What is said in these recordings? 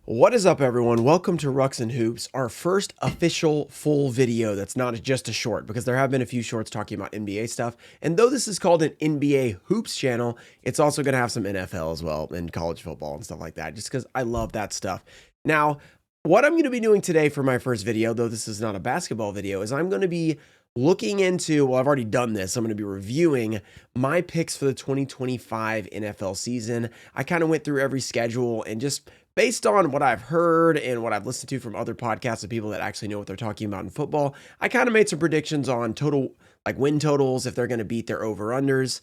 What is up, everyone? Welcome to Ruxin Hoops, our first official full video that's not just a short, because there have been a few shorts talking about NBA stuff. And though this is called an NBA Hoops channel, it's also going to have some NFL as well and college football and stuff like that, just because I love that stuff. Now, what I'm going to be doing today for my first video, though this is not a basketball video, is I'm going to be looking into, well, I've already done this. I'm going to be reviewing my picks for the 2025 NFL season. I kind of went through every schedule and just based on what I've heard and what I've listened to from other podcasts of people that actually know what they're talking about in football, I kind of made some predictions on total, like win totals, if they're going to beat their over-unders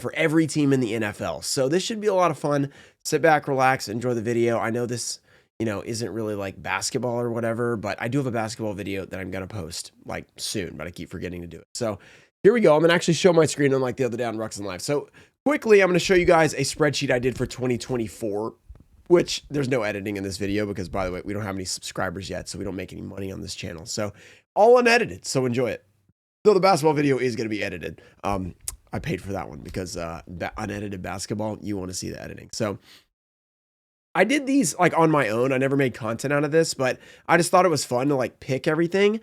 for every team in the NFL. So this should be a lot of fun. Sit back, relax, enjoy the video. I know this, isn't really like basketball or whatever, but I do have a basketball video that I'm going to post like soon, but I keep forgetting to do it. So here we go. I'm going to actually show my screen unlike the other day on Ruxin Live. So quickly, I'm going to show you guys a spreadsheet I did for 2024. Which there's no editing in this video because, by the way, we don't have any subscribers yet, so we don't make any money on this channel. So all unedited, so enjoy it. Though the basketball video is going to be edited. I paid for that one because unedited basketball, you want to see the editing. So I did these like on my own. I never made content out of this, but I just thought it was fun to like pick everything.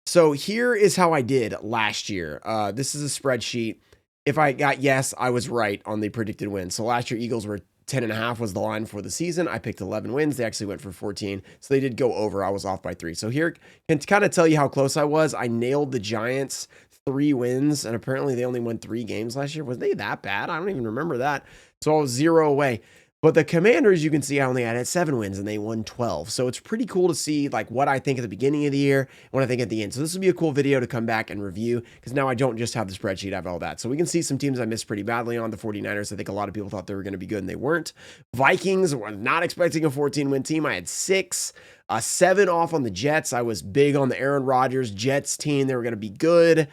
So here is how I did last year. This is a spreadsheet. If I got yes, I was right on the predicted wins. So last year, Eagles were 10.5 was the line for the season. I picked 11 wins. They actually went for 14. So they did go over. I was off by 3. So here can kind of tell you how close I was. I nailed the Giants 3 wins, and apparently they only won 3 games last year. Was they that bad? I don't even remember that. So I was 0 away. But the Commanders, you can see I only had 7 wins and they won 12. So it's pretty cool to see like what I think at the beginning of the year and what I think at the end. So this will be a cool video to come back and review because now I don't just have the spreadsheet, I have all that. So we can see some teams I missed pretty badly on. The 49ers, I think a lot of people thought they were going to be good and they weren't. Vikings, were not expecting a 14-win team. I had 6. 7 off on the Jets. I was big on the Aaron Rodgers Jets team. They were going to be good.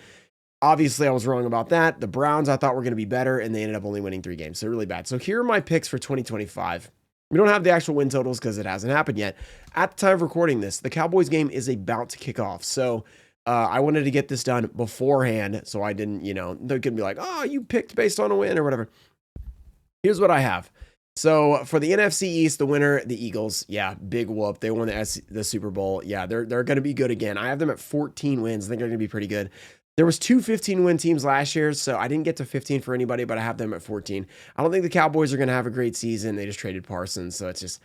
Obviously, I was wrong about that. The Browns, I thought were going to be better, and they ended up only winning 3 games. So really bad. So here are my picks for 2025. We don't have the actual win totals because it hasn't happened yet. At the time of recording this, the Cowboys game is about to kick off. So I wanted to get this done beforehand so I didn't, they're going to be like, oh, you picked based on a win or whatever. Here's what I have. So for the NFC East, the winner, the Eagles, yeah, big whoop. They won the Super Bowl. Yeah, they're going to be good again. I have them at 14 wins. I think they're going to be pretty good. There was 2 15-win teams last year, so I didn't get to 15 for anybody, but I have them at 14. I don't think the Cowboys are going to have a great season. They just traded Parsons, so it's just,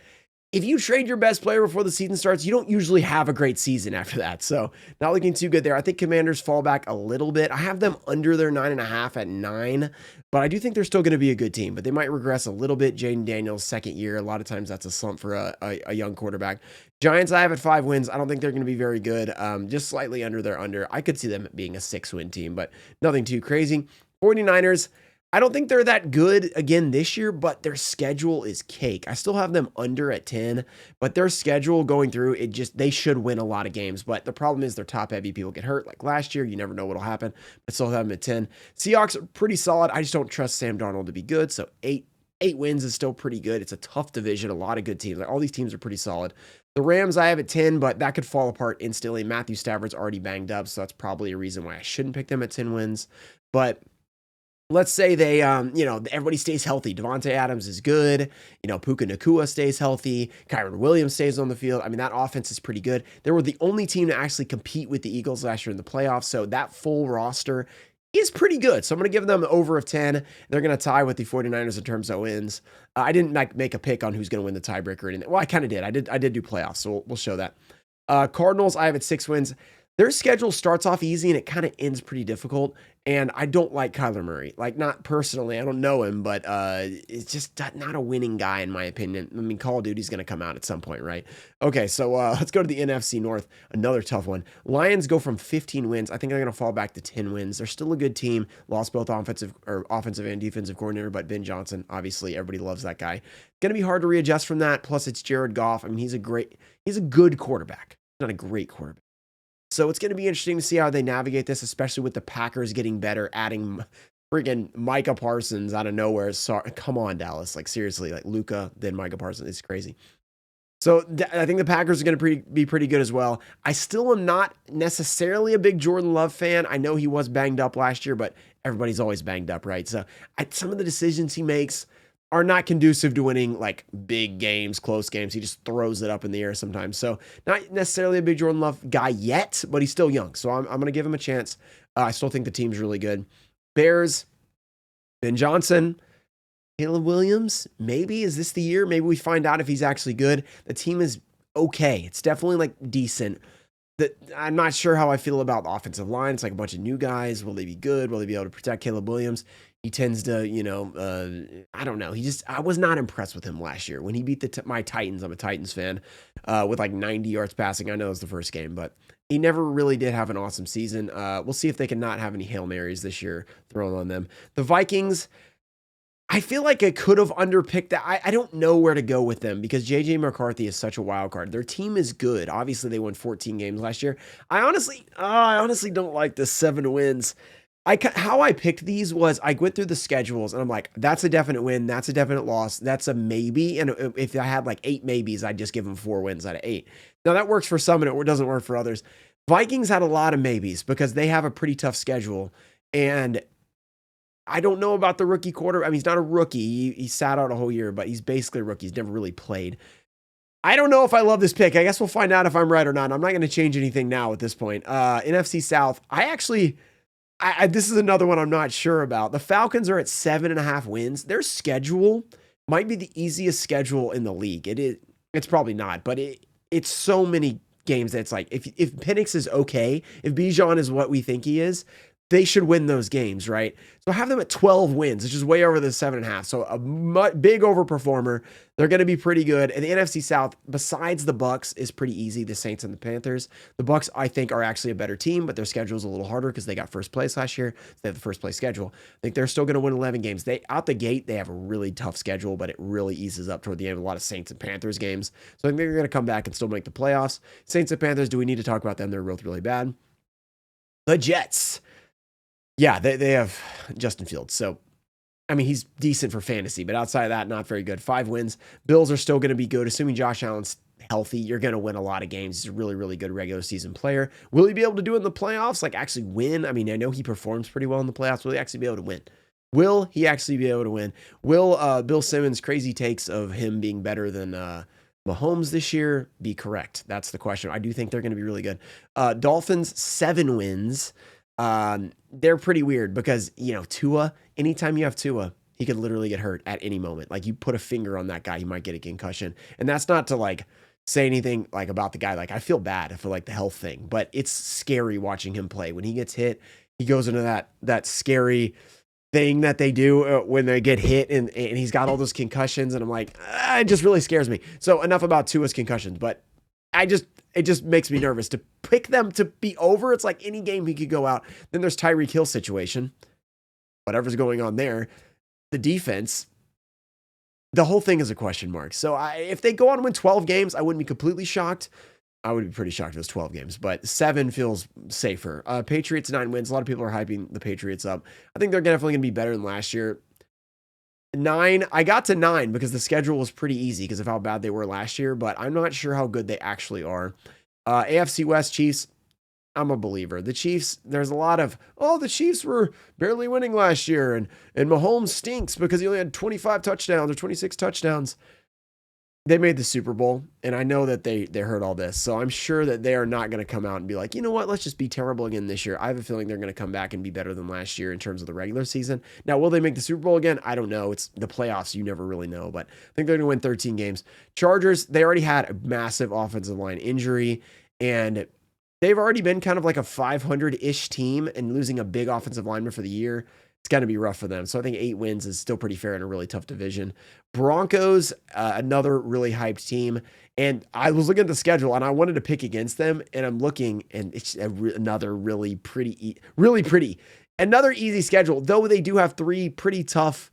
if you trade your best player before the season starts, you don't usually have a great season after that. So not looking too good there. I think Commanders fall back a little bit. I have them under their 9.5 at 9, but I do think they're still going to be a good team, but they might regress a little bit. Jaden Daniels, second year. A lot of times that's a slump for a young quarterback. Giants, I have at 5 wins. I don't think they're going to be very good. Just slightly under their under. I could see them being a 6-win team, but nothing too crazy. 49ers, I don't think they're that good again this year, but their schedule is cake. I still have them under at 10, but their schedule going through, they should win a lot of games. But the problem is they're top heavy. People get hurt like last year. You never know what'll happen, but still have them at 10. Seahawks are pretty solid. I just don't trust Sam Darnold to be good. So 8 wins is still pretty good. It's a tough division. A lot of good teams. Like, all these teams are pretty solid. The Rams, I have at 10, but that could fall apart instantly. Matthew Stafford's already banged up, so that's probably a reason why I shouldn't pick them at 10 wins. But let's say they, everybody stays healthy. Devontae Adams is good. Puka Nacua stays healthy. Kyron Williams stays on the field. I mean, that offense is pretty good. They were the only team to actually compete with the Eagles last year in the playoffs, so that full roster is pretty good. So I'm going to give them over of 10. They're going to tie with the 49ers in terms of wins. I didn't make a pick on who's going to win the tiebreaker or anything. Well, I kind of did. I did do playoffs, so we'll show that. Cardinals, I have at 6 wins. Their schedule starts off easy and it kind of ends pretty difficult. And I don't like Kyler Murray. Like, not personally, I don't know him, but it's just not a winning guy in my opinion. I mean, Call of Duty's going to come out at some point, right? Okay, so let's go to the NFC North. Another tough one. Lions go from 15 wins. I think they're going to fall back to 10 wins. They're still a good team. Lost both offensive and defensive coordinator, but Ben Johnson, obviously, everybody loves that guy. Going to be hard to readjust from that. Plus, it's Jared Goff. I mean, he's a good quarterback. Not a great quarterback. So it's going to be interesting to see how they navigate this, especially with the Packers getting better, adding friggin' Micah Parsons out of nowhere. Sorry, come on, Dallas. Like, seriously, like Luka, then Micah Parsons. It's crazy. So I think the Packers are going to be pretty good as well. I still am not necessarily a big Jordan Love fan. I know he was banged up last year, but everybody's always banged up, right? So some of the decisions he makes, are not conducive to winning like big games, close games. He just throws it up in the air sometimes. So not necessarily a big Jordan Love guy yet, but he's still young. So I'm going to give him a chance. I still think the team's really good. Bears, Ben Johnson, Caleb Williams, maybe. Is this the year? Maybe we find out if he's actually good. The team is okay. It's definitely like decent. I'm not sure how I feel about the offensive line. It's like a bunch of new guys. Will they be good? Will they be able to protect Caleb Williams? He tends to, I don't know. I was not impressed with him last year when he beat my Titans. I'm a Titans fan with like 90 yards passing. I know it was the first game, but he never really did have an awesome season. We'll see if they can not have any Hail Marys this year thrown on them. The Vikings, I feel like I could have underpicked that. I don't know where to go with them because J.J. McCarthy is such a wild card. Their team is good. Obviously, they won 14 games last year. I honestly don't like the 7 wins. How I picked these was I went through the schedules and I'm like, that's a definite win. That's a definite loss. That's a maybe. And if I had like 8 maybes, I'd just give them 4 wins out of 8. Now that works for some and it doesn't work for others. Vikings had a lot of maybes because they have a pretty tough schedule. And I don't know about the rookie quarter. I mean, he's not a rookie. He sat out a whole year, but he's basically a rookie. He's never really played. I don't know if I love this pick. I guess we'll find out if I'm right or not. I'm not going to change anything now at this point. NFC South, this is another one I'm not sure about. The Falcons are at 7.5 wins. Their schedule might be the easiest schedule in the league. It's probably not, but it's so many games that it's like, if Penix is okay, if Bijan is what we think he is, they should win those games, right? So have them at 12 wins, which is way over the 7.5. So a big overperformer. They're going to be pretty good. And the NFC South, besides the Bucs, is pretty easy. The Saints and the Panthers. The Bucs, I think, are actually a better team, but their schedule is a little harder because they got first place last year. So they have the first place schedule. I think they're still going to win 11 games. Out the gate, they have a really tough schedule, but it really eases up toward the end. A lot of Saints and Panthers games. So I think they're going to come back and still make the playoffs. Saints and Panthers, do we need to talk about them? They're both really bad. The Jets. Yeah, they have Justin Fields. So, I mean, he's decent for fantasy, but outside of that, not very good. 5 wins. Bills are still going to be good. Assuming Josh Allen's healthy, you're going to win a lot of games. He's a really, really good regular season player. Will he be able to do it in the playoffs? Like actually win? I mean, I know he performs pretty well in the playoffs. Will he actually be able to win? Will he actually be able to win? Will Bill Simmons' crazy takes of him being better than Mahomes this year be correct? That's the question. I do think they're going to be really good. Dolphins, 7 wins. They're pretty weird because, Tua, anytime you have Tua, he could literally get hurt at any moment. Like you put a finger on that guy, he might get a concussion. And that's not to like say anything like about the guy. Like I feel bad for like the health thing, but it's scary watching him play. When he gets hit, he goes into that scary thing that they do when they get hit and he's got all those concussions. And I'm like, it just really scares me. So enough about Tua's concussions, but it just makes me nervous to pick them to be over. It's like any game he could go out. Then there's Tyreek Hill situation, whatever's going on there. The defense, the whole thing is a question mark. So if they go on and win 12 games, I wouldn't be completely shocked. I would be pretty shocked if it was 12 games, but 7 feels safer. Patriots, 9 wins. A lot of people are hyping the Patriots up. I think they're definitely going to be better than last year. 9, I got to 9 because the schedule was pretty easy because of how bad they were last year, but I'm not sure how good they actually are. AFC West Chiefs, I'm a believer. The Chiefs, there's a lot of, the Chiefs were barely winning last year and Mahomes stinks because he only had 25 touchdowns or 26 touchdowns. They made the Super Bowl, and I know that they heard all this, so I'm sure that they are not going to come out and be like, you know what, let's just be terrible again this year. I have a feeling they're going to come back and be better than last year in terms of the regular season. Now, will they make the Super Bowl again? I don't know. It's the playoffs. You never really know, but I think they're going to win 13 games. Chargers, they already had a massive offensive line injury, and they've already been kind of like a 500-ish team, and losing a big offensive lineman for the year, it's going to be rough for them. So I think 8 wins is still pretty fair in a really tough division. Broncos, another really hyped team. And I was looking at the schedule and I wanted to pick against them. And I'm looking and it's another really pretty, another easy schedule. Though they do have 3 pretty tough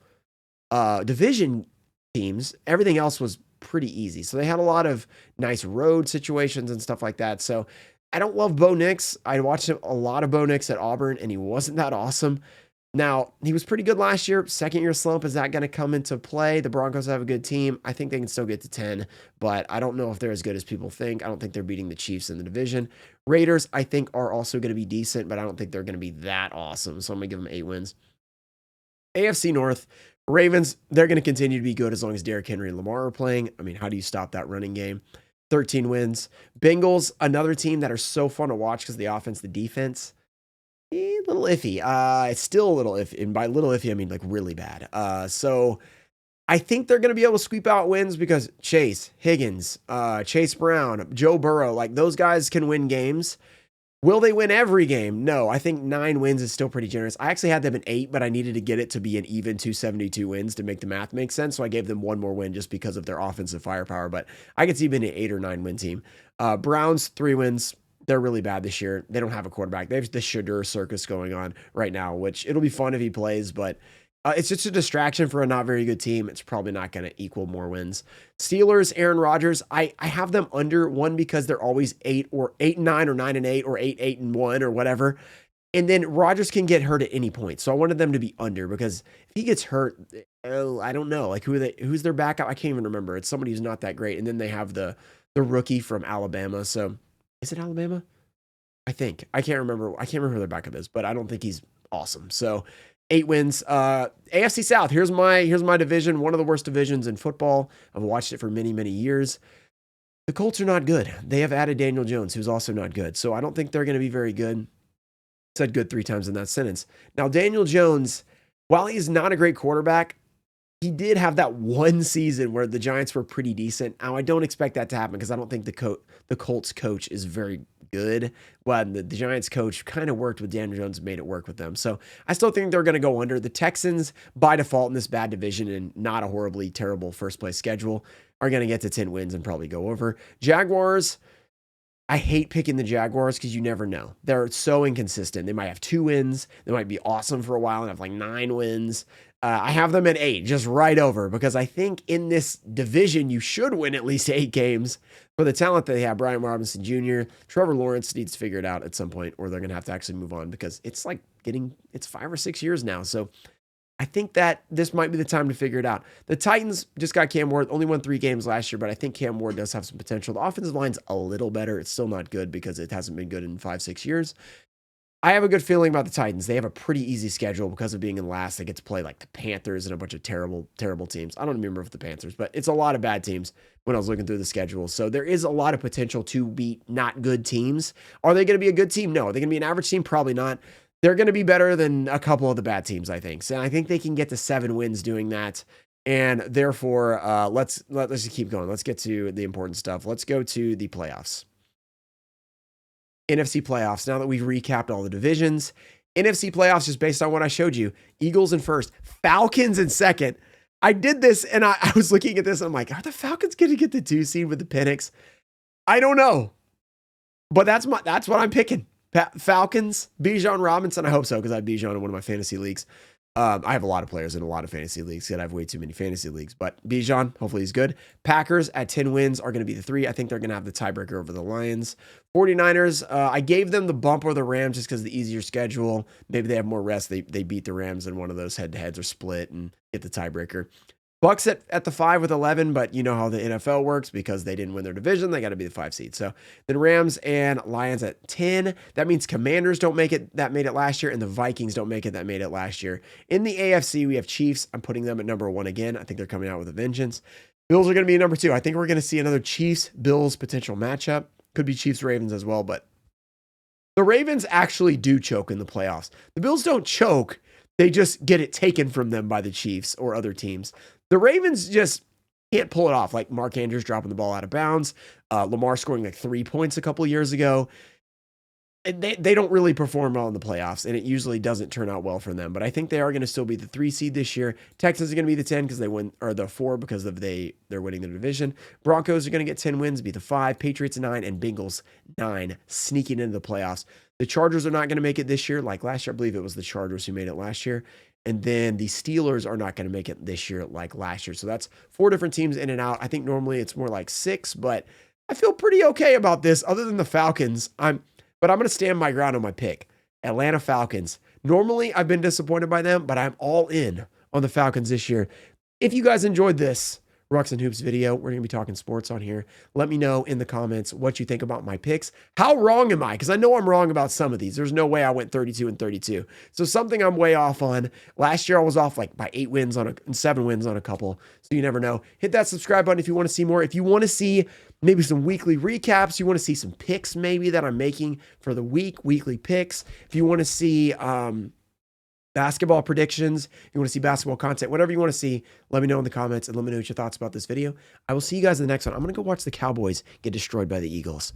division teams. Everything else was pretty easy. So they had a lot of nice road situations and stuff like that. So I don't love Bo Nix. I watched a lot of Bo Nix at Auburn and he wasn't that awesome. Now, he was pretty good last year. Second year slump, is that going to come into play? The Broncos have a good team. I think they can still get to 10, but I don't know if they're as good as people think. I don't think they're beating the Chiefs in the division. Raiders, I think, are also going to be decent, but I don't think they're going to be that awesome, so I'm going to give them 8 wins. AFC North, Ravens, they're going to continue to be good as long as Derrick Henry and Lamar are playing. I mean, how do you stop that running game? 13 wins. Bengals, another team that are so fun to watch because the offense, the defense, a little iffy. It's still a little iffy. And by little iffy, I mean like really bad. So I think they're going to be able to sweep out wins because Chase, Higgins, Chase Brown, Joe Burrow, like those guys can win games. Will they win every game? No, I think 9 wins is still pretty generous. I actually had them at 8, but I needed to get it to be an even 272 wins to make the math make sense. So I gave them one more win just because of their offensive firepower. But I could see being an 8 or 9 win team. Browns, 3 wins. They're really bad this year. They don't have a quarterback. They have the Shadur circus going on right now, which it'll be fun if he plays, but it's just a distraction for a not very good team. It's probably not going to equal more wins. Steelers, Aaron Rodgers. I have them under, one because they're always 8 and 9 or 9 and 8 or 8 and 1 or whatever. And then Rodgers can get hurt at any point. So I wanted them to be under because if he gets hurt, I don't know. Like who's their backup? I can't even remember. It's somebody who's not that great. And then they have the rookie from Alabama. So is it Alabama? I think. I can't remember who their backup is, but I don't think he's awesome. So 8 wins. AFC South. Here's my division. One of the worst divisions in football. I've watched it for many, many years. The Colts are not good. They have added Daniel Jones, who's also not good. So I don't think they're going to be very good. Said good 3 times in that sentence. Now, Daniel Jones, while he's not a great quarterback, he did have that one season where the Giants were pretty decent. Now, I don't expect that to happen because I don't think the Colts coach is very good. Well, the Giants coach kind of worked with Daniel Jones and made it work with them. So I still think they're going to go under. The Texans, by default in this bad division and not a horribly terrible first place schedule, are going to get to 10 wins and probably go over. Jaguars, I hate picking the Jaguars because you never know. They're so inconsistent. They might have 2 wins. They might be awesome for a while and have like 9 wins. I have them at 8, just right over, because I think in this division, you should win at least 8 games for the talent that they have. Brian Robinson Jr., Trevor Lawrence needs to figure it out at some point, or they're going to have to actually move on because it's like it's 5 or 6 years now. So I think that this might be the time to figure it out. The Titans just got Cam Ward, only won 3 games last year, but I think Cam Ward does have some potential. The offensive line's a little better. It's still not good because it hasn't been good in 5-6 years. I have a good feeling about the Titans. They have a pretty easy schedule because of being in last. They get to play like the Panthers and a bunch of terrible, terrible teams. I don't remember if the Panthers, but it's a lot of bad teams when I was looking through the schedule. So there is a lot of potential to beat not good teams. Are they going to be a good team? No. Are they going to be an average team? Probably not. They're going to be better than a couple of the bad teams, I think. So I think they can get to 7 wins doing that. And therefore, let's just keep going. Let's get to the important stuff. Let's go to the playoffs. NFC playoffs. Now that we've recapped all the divisions, NFC playoffs, just based on what I showed you, Eagles in first, Falcons in second. I did this and I was looking at this and I'm like, are the Falcons going to get the 2 seed with the Penix? I don't know, but that's what I'm picking. Falcons, Bijan Robinson. I hope so, because I have Bijan in one of my fantasy leagues. I have a lot of players in a lot of fantasy leagues, yet I have way too many fantasy leagues. But Bijan, hopefully he's good. Packers at 10 wins are going to be the 3. I think they're going to have the tiebreaker over the Lions. 49ers, I gave them the bump over the Rams just because of the easier schedule. Maybe they have more rest. They beat the Rams in one of those head-to-heads or split and get the tiebreaker. Bucks at the 5 with 11, but you know how the NFL works because they didn't win their division. They got to be the 5 seed. So then Rams and Lions at 10. That means Commanders don't make it. That made it last year. And the Vikings don't make it. That made it last year. In the AFC, we have Chiefs. I'm putting them at number 1 again. I think they're coming out with a vengeance. Bills are going to be number 2. I think we're going to see another Chiefs-Bills potential matchup. Could be Chiefs-Ravens as well, but the Ravens actually do choke in the playoffs. The Bills don't choke. They just get it taken from them by the Chiefs or other teams. The Ravens just can't pull it off, like Mark Andrews dropping the ball out of bounds, Lamar scoring like 3 points a couple years ago. And they don't really perform well in the playoffs, and it usually doesn't turn out well for them. But I think they are going to still be the 3 seed this year. Texans are going to be the 10 because they win, or the 4 because of they're winning their division. Broncos are going to get 10 wins, be the 5. Patriots 9, and Bengals 9, sneaking into the playoffs. The Chargers are not going to make it this year, like last year. I believe it was the Chargers who made it last year. And then the Steelers are not going to make it this year like last year. So that's 4 different teams in and out. I think normally it's more like 6, but I feel pretty okay about this other than the Falcons. But I'm going to stand my ground on my pick. Atlanta Falcons. Normally I've been disappointed by them, but I'm all in on the Falcons this year. If you guys enjoyed this, Ruxin Hoops video. We're going to be talking sports on here. Let me know in the comments what you think about my picks. How wrong am I? Because I know I'm wrong about some of these. There's no way I went 32 and 32. So something I'm way off on. Last year I was off like by 8 wins and 7 wins on a couple. So you never know. Hit that subscribe button if you want to see more. If you want to see maybe some weekly recaps, you want to see some picks maybe that I'm making for the week, weekly picks. If you want to see basketball predictions, you want to see basketball content, whatever you want to see, let me know in the comments and let me know what your thoughts about this video. I will see you guys in the next one. I'm going to go watch the Cowboys get destroyed by the Eagles.